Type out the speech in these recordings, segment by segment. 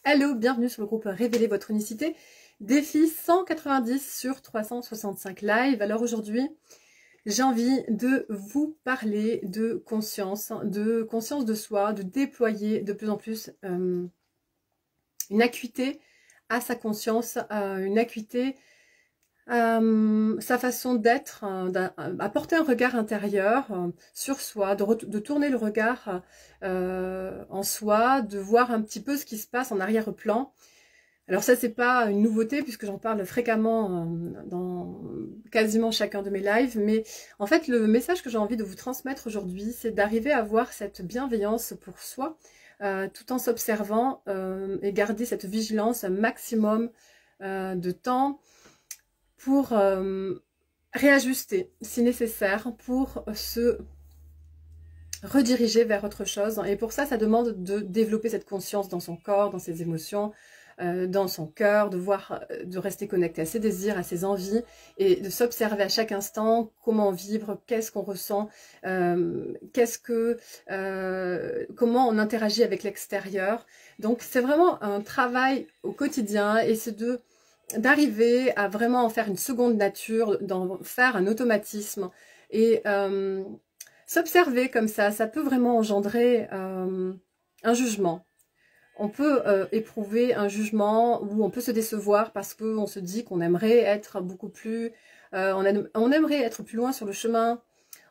Hello, bienvenue sur le groupe Révéler votre unicité, défi 190 sur 365 live. Alors aujourd'hui, j'ai envie de vous parler de conscience de soi, de déployer de plus en plus une acuité à sa conscience, une acuité sa façon d'être, apporter un regard intérieur sur soi, de tourner le regard en soi, de voir un petit peu ce qui se passe en arrière-plan. Alors ça, c'est pas une nouveauté puisque j'en parle fréquemment dans quasiment chacun de mes lives, mais en fait, le message que j'ai envie de vous transmettre aujourd'hui, c'est d'arriver à avoir cette bienveillance pour soi, tout en s'observant et garder cette vigilance un maximum de temps, pour réajuster si nécessaire, pour se rediriger vers autre chose. Et pour ça, ça demande de développer cette conscience dans son corps, dans ses émotions, dans son cœur, de rester connecté à ses désirs, à ses envies, et de s'observer à chaque instant comment vivre, qu'est-ce qu'on ressent, comment on interagit avec l'extérieur. Donc c'est vraiment un travail au quotidien, et c'est d'arriver à vraiment en faire une seconde nature, d'en faire un automatisme, et s'observer comme ça peut vraiment engendrer un jugement. On peut éprouver un jugement, ou on peut se décevoir parce qu'on se dit qu'on aimerait être beaucoup plus, on aimerait être plus loin sur le chemin,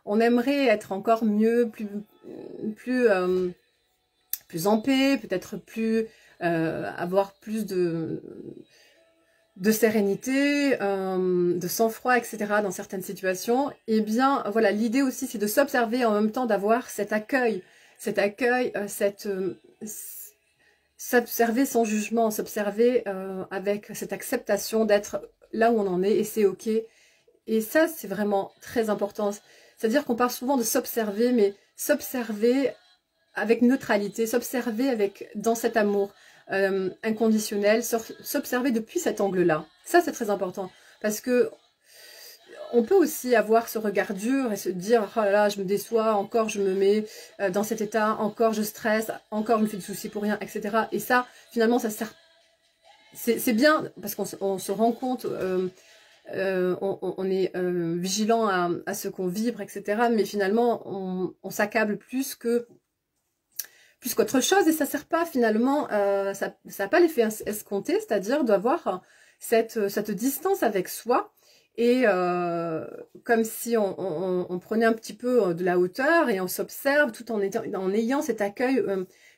on aimerait être encore mieux, plus en paix, peut-être avoir plus de sérénité, de sang-froid, etc. dans certaines situations. Et bien, voilà, l'idée aussi, c'est de s'observer en même temps, d'avoir cet accueil, s'observer sans jugement, s'observer avec cette acceptation d'être là où on en est, et c'est ok. Et ça, c'est vraiment très important. C'est-à-dire qu'on parle souvent de s'observer, mais s'observer avec neutralité, s'observer dans cet amour inconditionnel, s'observer depuis cet angle-là. Ça, c'est très important, parce que on peut aussi avoir ce regard dur et se dire « Oh là là, je me déçois, encore je me mets dans cet état, encore je stresse, encore je me fais de soucis pour rien, etc. » Et ça, finalement, ça sert... C'est bien, parce qu'on se rend compte, on est vigilant à ce qu'on vibre, etc. Mais finalement, on s'accable plus qu'autre chose, et ça sert pas finalement, ça n'a pas l'effet escompté, c'est-à-dire d'avoir cette distance avec soi, et comme si on prenait un petit peu de la hauteur et on s'observe tout en ayant cet accueil,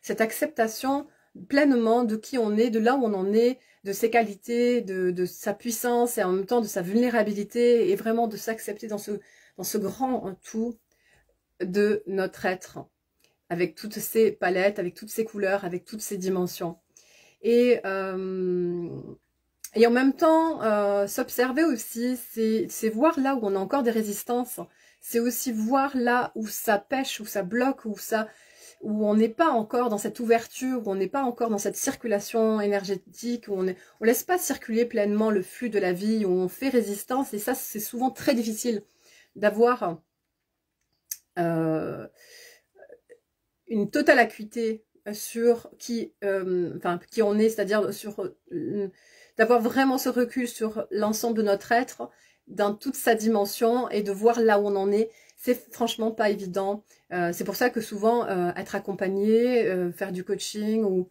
cette acceptation pleinement de qui on est, de là où on en est, de ses qualités, de sa puissance, et en même temps de sa vulnérabilité, et vraiment de s'accepter dans ce grand tout de notre être, avec toutes ces palettes, avec toutes ces couleurs, avec toutes ces dimensions. Et en même temps, s'observer aussi, c'est voir là où on a encore des résistances. C'est aussi voir là où ça pêche, où ça bloque, où on n'est pas encore dans cette ouverture, où on n'est pas encore dans cette circulation énergétique, où on laisse pas circuler pleinement le flux de la vie, où on fait résistance. Et ça, c'est souvent très difficile d'avoir une totale acuité sur qui on est, c'est-à-dire d'avoir vraiment ce recul sur l'ensemble de notre être, dans toute sa dimension, et de voir là où on en est. C'est franchement pas évident. C'est pour ça que souvent, être accompagné, faire du coaching, ou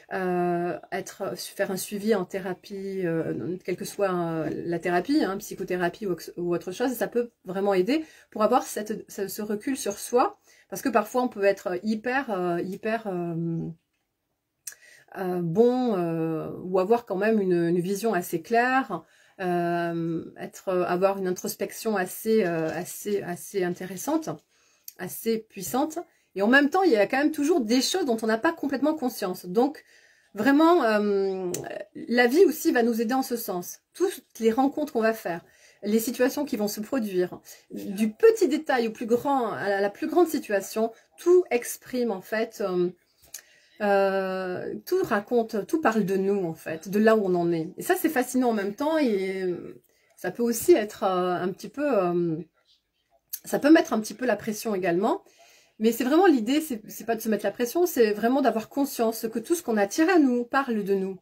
faire un suivi en thérapie, quelle que soit la thérapie, psychothérapie ou autre chose, ça peut vraiment aider pour avoir ce recul sur soi. Parce que parfois, on peut être hyper bon, ou avoir quand même une vision assez claire, avoir une introspection assez intéressante, assez puissante. Et en même temps, il y a quand même toujours des choses dont on n'a pas complètement conscience. Donc, vraiment, la vie aussi va nous aider en ce sens. Toutes les rencontres qu'on va faire, les situations qui vont se produire, du petit détail au plus grand, à la plus grande situation, tout exprime en fait, tout raconte, tout parle de nous en fait, de là où on en est. Et ça, c'est fascinant en même temps, et ça peut aussi être un petit peu, ça peut mettre un petit peu la pression également. Mais c'est vraiment l'idée, c'est pas de se mettre la pression, c'est vraiment d'avoir conscience que tout ce qu'on attire à nous parle de nous.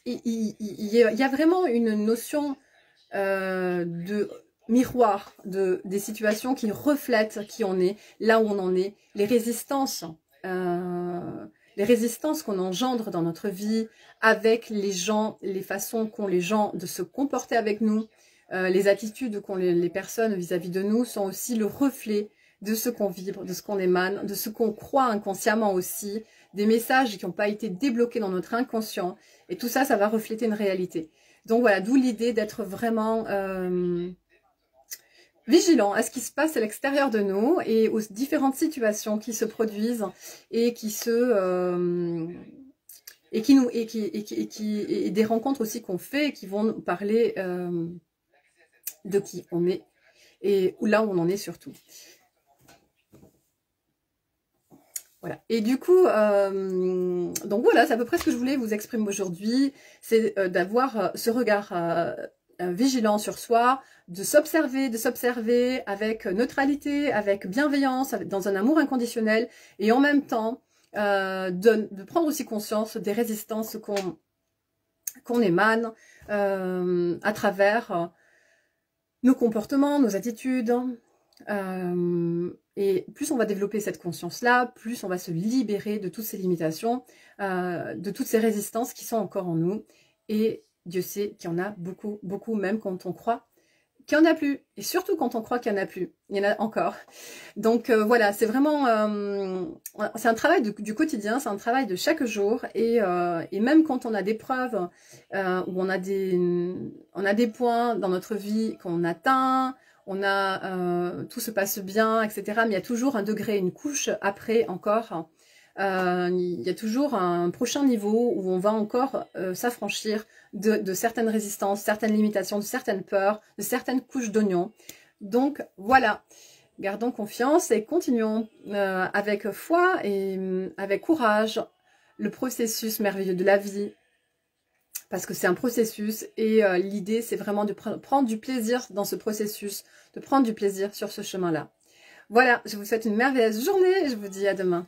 Il y a vraiment une notion de miroir des situations qui reflètent qui on est, là où on en est, les résistances qu'on engendre dans notre vie avec les gens, les façons qu'ont les gens de se comporter avec nous, les attitudes qu'ont les personnes vis-à-vis de nous sont aussi le reflet de ce qu'on vibre, de ce qu'on émane, de ce qu'on croit inconsciemment aussi, des messages qui n'ont pas été débloqués dans notre inconscient. Et tout ça, ça va refléter une réalité. Donc voilà, d'où l'idée d'être vraiment vigilant à ce qui se passe à l'extérieur de nous et aux différentes situations qui se produisent et qui et des rencontres aussi qu'on fait qui vont nous parler de qui on est et là où on en est surtout. Voilà. Et du coup, donc voilà, c'est à peu près ce que je voulais vous exprimer aujourd'hui, c'est d'avoir ce regard vigilant sur soi, de s'observer avec neutralité, avec bienveillance, dans un amour inconditionnel, et en même temps de prendre aussi conscience des résistances qu'on émane à travers nos comportements, nos attitudes. Et plus on va développer cette conscience-là, plus on va se libérer de toutes ces limitations, de toutes ces résistances qui sont encore en nous. Et Dieu sait qu'il y en a beaucoup, beaucoup, même quand on croit qu'il n'y en a plus. Et surtout quand on croit qu'il n'y en a plus. Il y en a encore. Donc voilà, c'est vraiment... c'est un travail du quotidien, c'est un travail de chaque jour. Et même quand on a des preuves, où on a des points dans notre vie qu'on atteint, tout se passe bien, etc. Mais il y a toujours un degré, une couche après encore. Il y a toujours un prochain niveau où on va encore s'affranchir de certaines résistances, certaines limitations, de certaines peurs, de certaines couches d'oignons. Donc voilà, gardons confiance et continuons avec foi et avec courage le processus merveilleux de la vie. Parce que c'est un processus et l'idée c'est vraiment de prendre du plaisir dans ce processus, de prendre du plaisir sur ce chemin-là. Voilà, je vous souhaite une merveilleuse journée et je vous dis à demain.